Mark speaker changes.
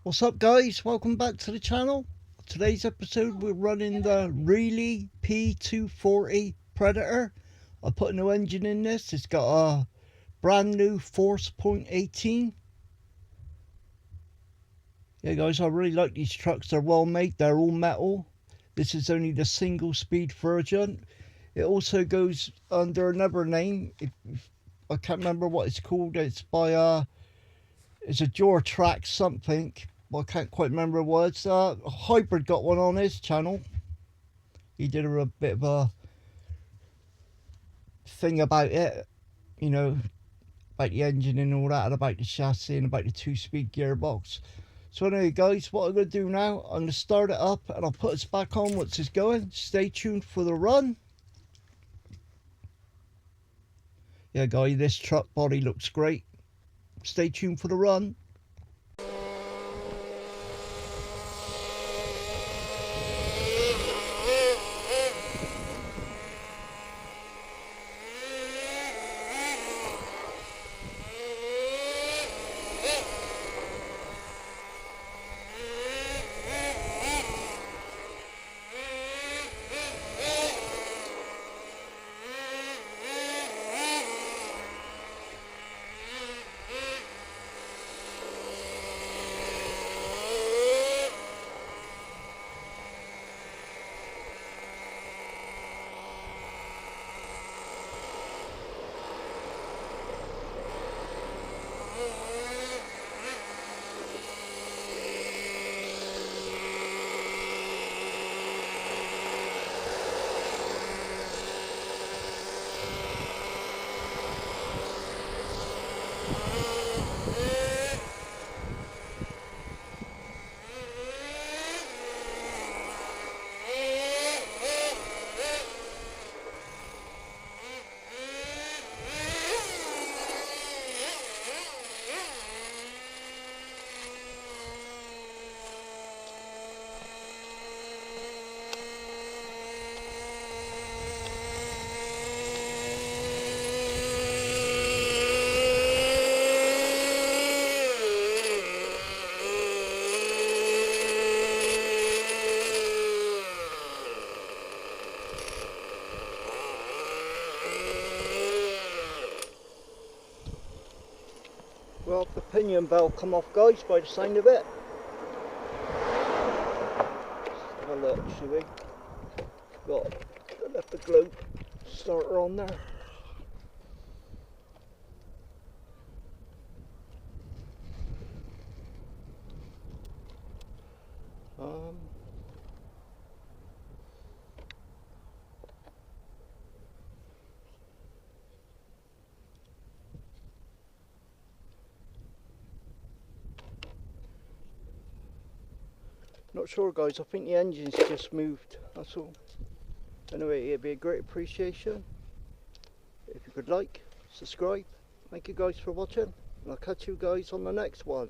Speaker 1: What's up guys, welcome back to the channel. Today's episode we're running the Reely P240 Predator. I put a new engine in this. It's got a brand new force point 18. Yeah guys, I really like these trucks. They're well made, they're all metal. This is only the single speed version. It also goes under another name. I can't remember what it's called. It's by it's a jaw track something. I can't quite remember words. Hybrid got one on his channel. He did a bit of a thing about it, you know, about the engine and all that, and about the chassis and about the 2-speed gearbox. So anyway guys, what I'm going to do now, I'm going to start it up and I'll put us back on once it's going. Stay tuned for the run. Yeah guys, this truck body looks great. Stay tuned for the run. Well, the pinion bell come off guys by the sound of it. Let's have a look, shall we? Left the globe starter on there. Not sure guys, I think the engine's just moved, that's all. Anyway, it'd be a great appreciation if you could like, subscribe. Thank you guys for watching, and I'll catch you guys on the next one.